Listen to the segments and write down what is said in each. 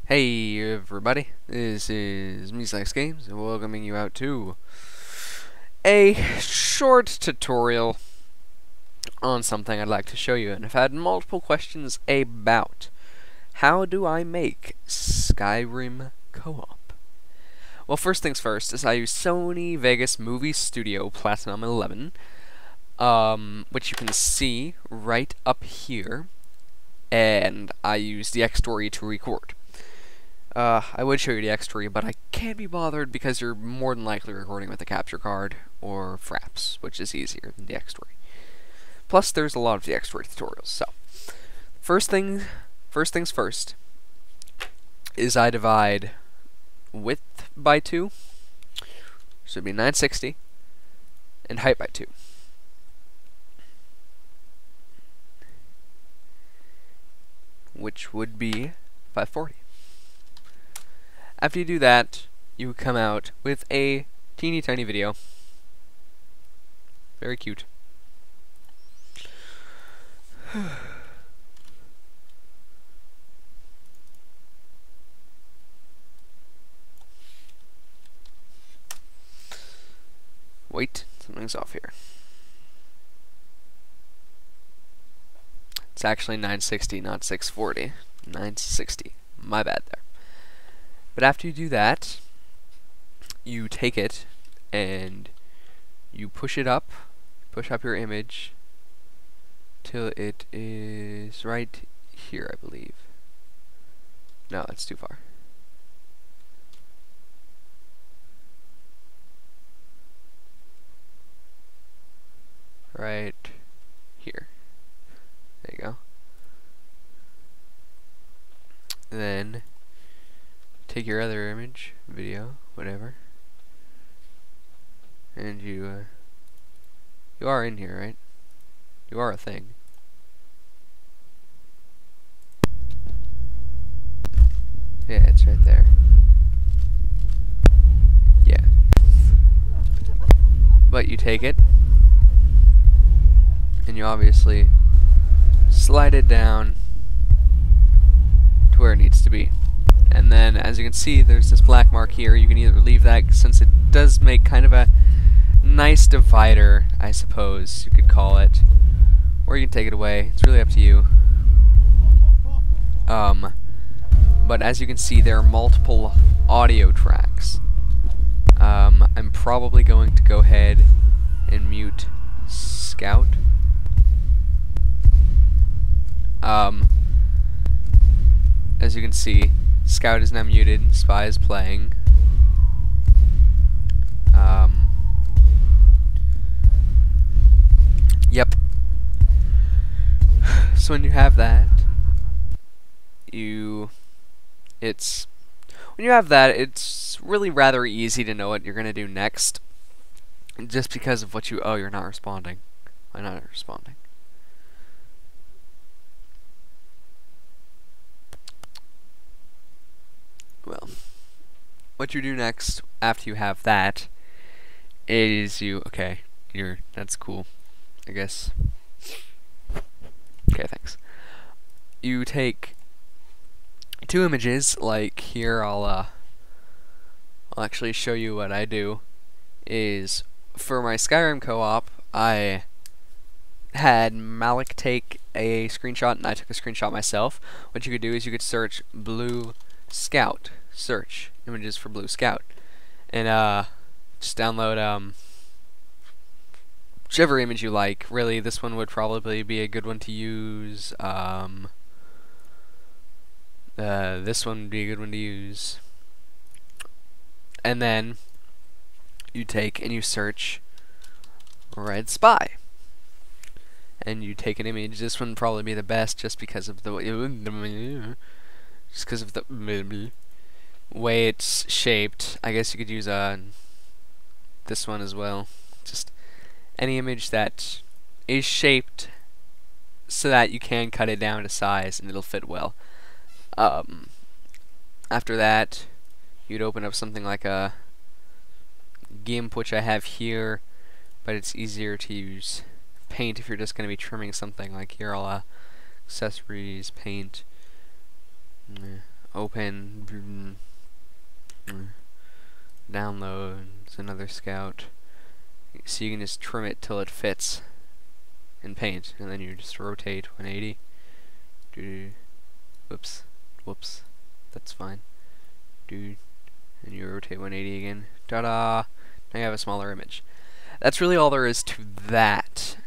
Hey everybody, this is me Games, and welcoming you out to a short tutorial on something I'd like to show you, and I've had multiple questions about how do I make Skyrim co-op. Well, first things first is I use Sony Vegas Movie Studio Platinum 11, which you can see right up here, and I use the X-Story to record. I would show you the X-Story, but I can't be bothered because you're more than likely recording with a capture card or Fraps, which is easier than the X-Story. Plus, there's a lot of the X-Story tutorials. So, first things first is I divide width by 2, so it'd be 960, and height by 2. Which would be 540. After you do that, you come out with a teeny tiny video. Very cute. Wait, something's off here. It's actually 960, not 640. 960. My bad there. But after you do that, you take it and you push it up, push up your image till it is right here, I believe. No, that's too far. Right here. There you go. Then take your other image, video, whatever, and you are in here, right? You are a thing. Yeah, it's right there. Yeah. But you take it, and you obviously slide it down to where it needs to be. And then, as you can see, there's this black mark here. You can either leave that, since it does make kind of a nice divider, I suppose you could call it, or you can take it away. It's really up to you. But as you can see, there are multiple audio tracks. I'm probably going to go ahead and mute Scout. As you can see, Scout is now muted and Spy is playing. Yep. So when you have that, it's really rather easy to know what you're gonna do next, just because of what you're not responding. Why not responding? Well, what you do next after you have that is that's cool, I guess. Okay, thanks. You take 2 images, like here. I'll actually show you what I do. Is for my Skyrim co-op, I had Malik take a screenshot, and I took a screenshot myself. What you could do is you could search Blue Scout, search images for Blue Scout, and just download whichever image you like. Really, this one would probably be a good one to use. This one would be a good one to use. And then you take and you search Red Spy, and you take an image. This one would probably be the best, just because of the way it's shaped. I guess you could use this one as well. Just any image that is shaped so that you can cut it down to size and it'll fit well. After that, you'd open up something like a GIMP, which I have here, but it's easier to use Paint if you're just going to be trimming something. Like here, I'll accessories, paint. Oh open, download, it's another scout. So you can just trim it till it fits in Paint, and then you just rotate 180. Whoops, that's fine. And you rotate 180 again. Ta-da! Now you have a smaller image. That's really all there is to that.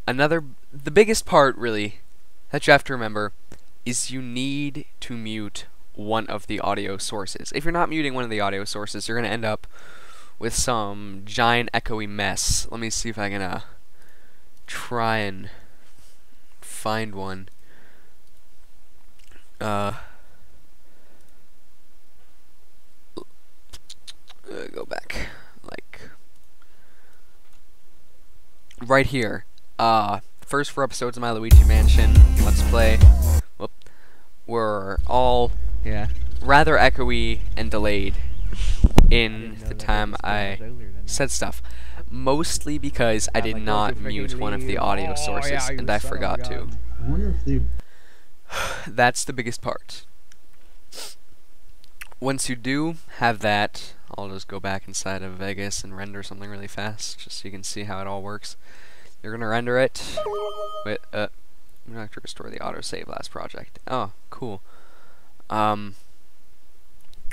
The biggest part, really, that you have to remember is you need to mute one of the audio sources. If you're not muting one of the audio sources, you're going to end up with some giant echoey mess. Let me see if I can try and find one. Go back, like right here. First 4 episodes of my Luigi Mansion Let's Play were all rather echoey and delayed in the time I said stuff. Mostly because I did not mute one of the audio sources, and I forgot to. That's the biggest part. Once you do have that, I'll just go back inside of Vegas and render something really fast, just so you can see how it all works. You're gonna render it. Wait, I'm gonna have to restore the autosave last project. Oh, cool. I'll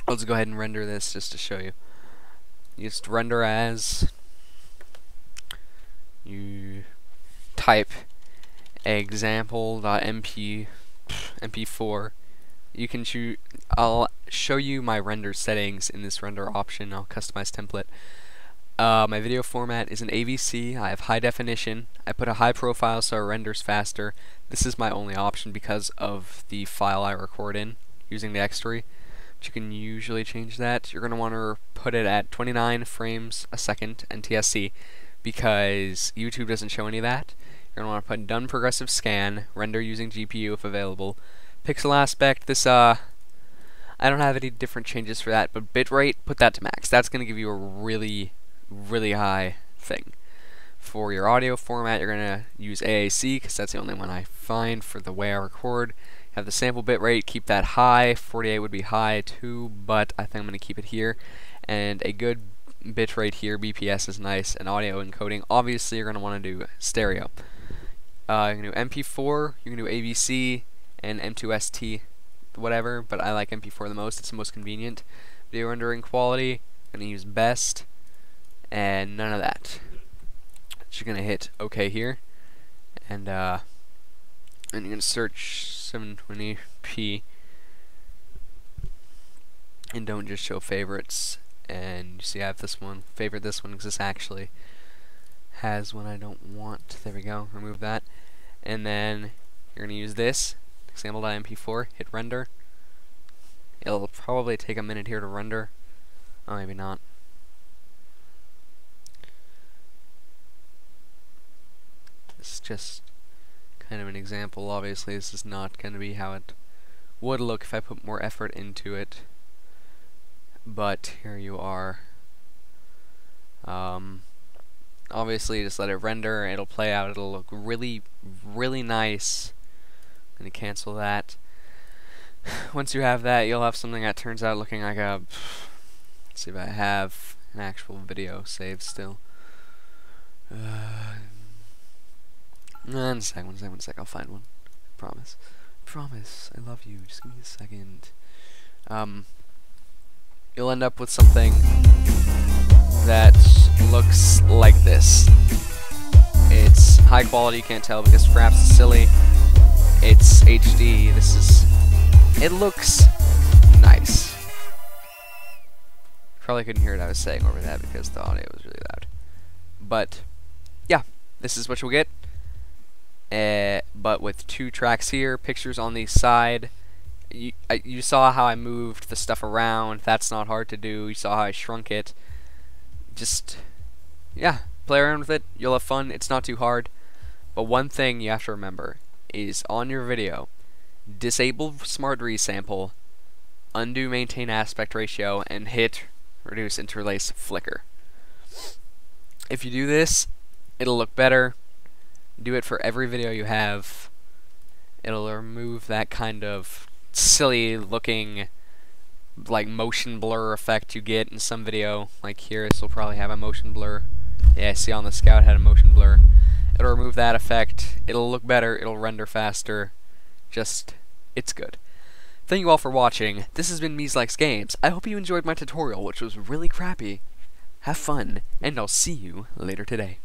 just go ahead and render this just to show you. You just render as. You type example.mp4. You can choose. I'll show you my render settings in this render option. I'll customize template. My video format is an AVC. I have high definition. I put a high profile so it renders faster. This is my only option because of the file I record in using the X3. But you can usually change that. You're going to want to put it at 29 frames a second NTSC because YouTube doesn't show any of that. You're going to want to put done progressive scan, render using GPU if available. Pixel aspect, this I don't have any different changes for that, but bitrate, put that to max. That's going to give you a really high thing. For your audio format, you're going to use AAC because that's the only one I find for the way I record. Have the sample bitrate, keep that high. 48 would be high too, but I think I'm going to keep it here. And a good bitrate here, BPS is nice, and audio encoding. Obviously, you're going to want to do stereo. You can do MP4, you can do AVC, and M2ST, whatever, but I like MP4 the most. It's the most convenient. Video rendering quality, I'm going to use best, and none of that. So you're going to hit OK here, and you're going to search 720p, and don't just show favorites. And you see I have this one, favorite this one, because this actually has one I don't want. There we go, remove that. And then you're going to use this, example.mp4, hit render. It'll probably take a minute here to render. Oh, maybe not. This is just kind of an example. Obviously, this is not going to be how it would look if I put more effort into it. But here you are. Obviously, just let it render. It'll play out. It'll look really nice. I'm going to cancel that. Once you have that, you'll have something that turns out looking like a. Let's see if I have an actual video saved still. One sec. I'll find one. Promise. I love you. Just give me a second. You'll end up with something that looks like this. It's high quality, you can't tell because Fraps is silly. It's HD. It looks nice. Probably couldn't hear what I was saying over that because the audio was really loud. But yeah, this is what you'll get. But with 2 tracks here, pictures on the side. You saw how I moved the stuff around. That's not hard to do. You saw how I shrunk it. Just, yeah, play around with it. You'll have fun. It's not too hard. But one thing you have to remember is on your video, disable Smart Resample, undo Maintain Aspect Ratio, and hit Reduce Interlace Flicker. If you do this, it'll look better. Do it for every video you have. It'll remove that kind of silly looking like motion blur effect you get in some video. Like here, this will probably have a motion blur. Yeah, see on the Scout had a motion blur. It'll remove that effect. It'll look better. It'll render faster. Just, it's good. Thank you all for watching. This has been Mees Likes Games. I hope you enjoyed my tutorial, which was really crappy. Have fun, and I'll see you later today.